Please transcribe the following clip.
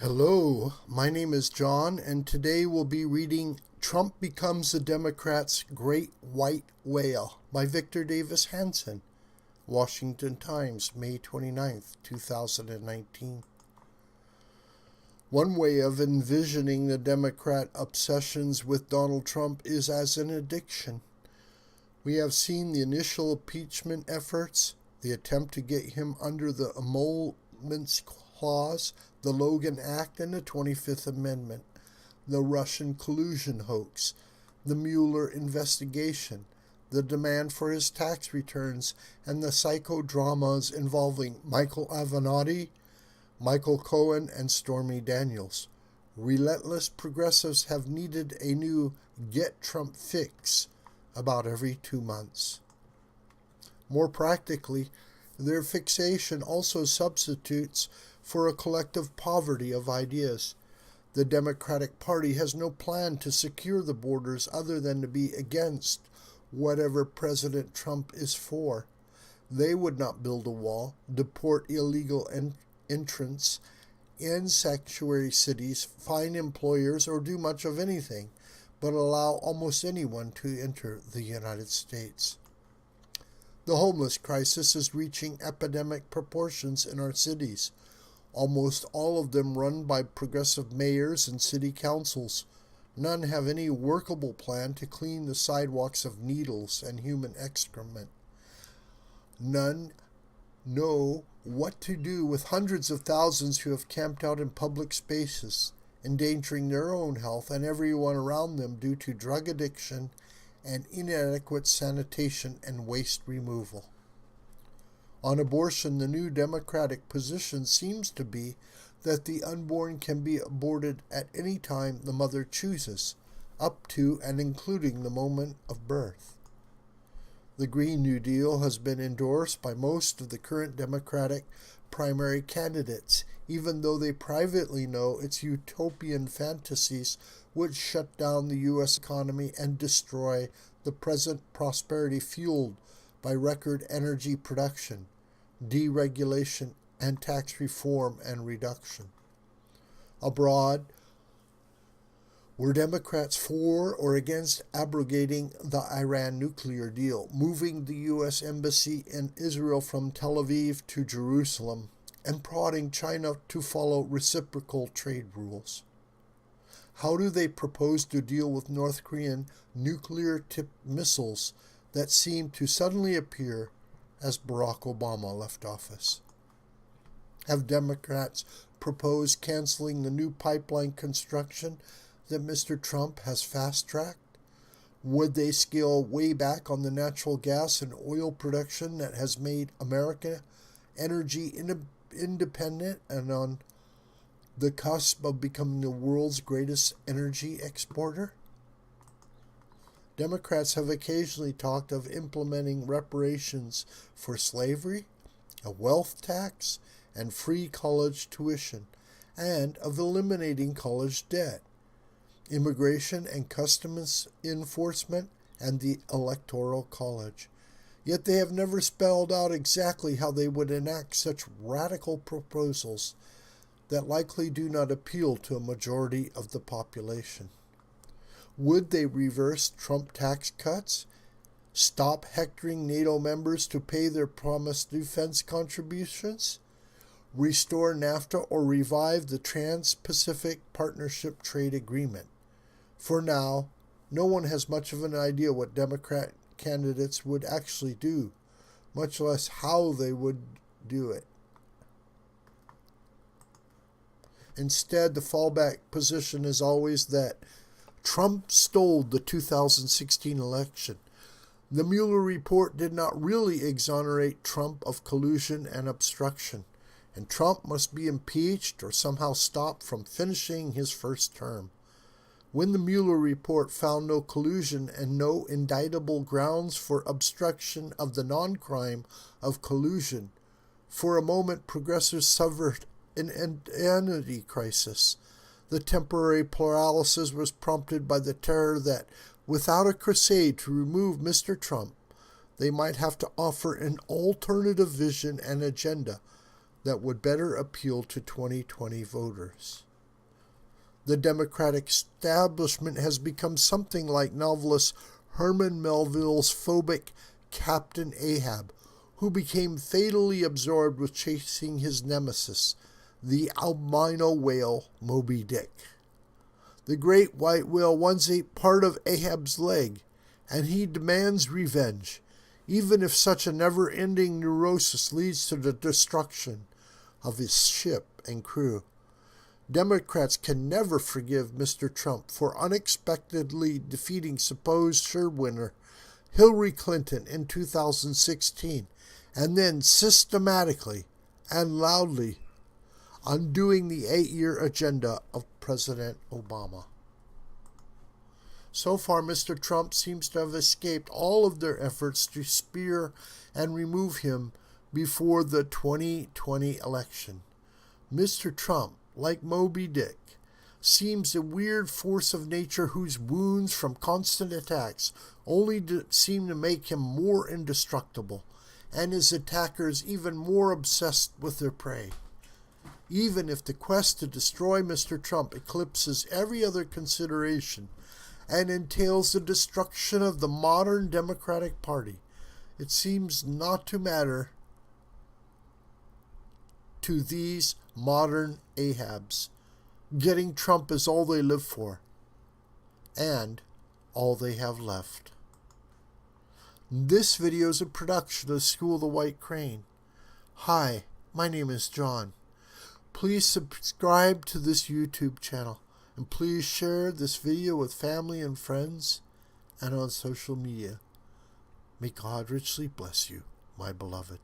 Hello, my name is John, and today we'll be reading Trump Becomes the Democrats' Great White Whale by Victor Davis Hanson, Washington Times, May 29th, 2019. One way of envisioning the Democrat obsessions with Donald Trump is as an addiction. We have seen the initial impeachment efforts, the attempt to get him under the emoluments clause, the Logan Act and the 25th Amendment, the Russian collusion hoax, the Mueller investigation, the demand for his tax returns, and the psychodramas involving Michael Avenatti, Michael Cohen and Stormy Daniels. Relentless progressives have needed a new Get Trump fix about every 2 months. More practically, their fixation also substitutes for a collective poverty of ideas. The Democratic Party has no plan to secure the borders other than to be against whatever President Trump is for. They would not build a wall, deport illegal entrants, end sanctuary cities, fine employers, or do much of anything, but allow almost anyone to enter the United States. The homeless crisis is reaching epidemic proportions in our cities, almost all of them run by progressive mayors and city councils. None have any workable plan to clean the sidewalks of needles and human excrement. None know what to do with hundreds of thousands who have camped out in public spaces, endangering their own health and everyone around them due to drug addiction and inadequate sanitation and waste removal. On abortion, the new Democratic position seems to be that the unborn can be aborted at any time the mother chooses, up to and including the moment of birth. The Green New Deal has been endorsed by most of the current Democratic primary candidates, even though they privately know its utopian fantasies would shut down the U.S. economy and destroy the present prosperity fueled by record energy production, deregulation, and tax reform and reduction. Abroad, were Democrats for or against abrogating the Iran nuclear deal, moving the U.S. Embassy in Israel from Tel Aviv to Jerusalem, and prodding China to follow reciprocal trade rules? How do they propose to deal with North Korean nuclear-tipped missiles that seem to suddenly appear as Barack Obama left office? Have Democrats proposed canceling the new pipeline construction that Mr. Trump has fast-tracked? Would they scale way back on the natural gas and oil production that has made America energy independent and on the cusp of becoming the world's greatest energy exporter? Democrats have occasionally talked of implementing reparations for slavery, a wealth tax, and free college tuition, and of eliminating college debt, immigration and customs enforcement, and the Electoral College. Yet they have never spelled out exactly how they would enact such radical proposals that likely do not appeal to a majority of the population. Would they reverse Trump tax cuts, stop hectoring NATO members to pay their promised defense contributions, restore NAFTA, or revive the Trans-Pacific Partnership Trade Agreement? For now, no one has much of an idea what Democrat candidates would actually do, much less how they would do it. Instead, the fallback position is always that Trump stole the 2016 election. The Mueller report did not really exonerate Trump of collusion and obstruction, and Trump must be impeached or somehow stopped from finishing his first term. When the Mueller report found no collusion and no indictable grounds for obstruction of the non-crime of collusion, for a moment progressives suffered an identity crisis. The temporary paralysis was prompted by the terror that, without a crusade to remove Mr. Trump, they might have to offer an alternative vision and agenda that would better appeal to 2020 voters. The Democratic establishment has become something like novelist Herman Melville's phobic Captain Ahab, who became fatally absorbed with chasing his nemesis, the albino whale Moby Dick. The great white whale once ate part of Ahab's leg, and he demands revenge, even if such a never-ending neurosis leads to the destruction of his ship and crew. Democrats can never forgive Mr. Trump for unexpectedly defeating supposed sure winner Hillary Clinton in 2016, and then systematically and loudly undoing the 8-year agenda of President Obama. So far, Mr. Trump seems to have escaped all of their efforts to spear and remove him before the 2020 election. Mr. Trump, like Moby Dick, seems a weird force of nature whose wounds from constant attacks only seem to make him more indestructible, and his attackers even more obsessed with their prey. Even if the quest to destroy Mr. Trump eclipses every other consideration and entails the destruction of the modern Democratic Party, it seems not to matter to these modern Ahabs. Getting Trump is all they live for, and all they have left. This video is a production of School of the White Crane. Hi, my name is John. Please subscribe to this YouTube channel, and please share this video with family and friends and on social media. May God richly bless you, my beloved.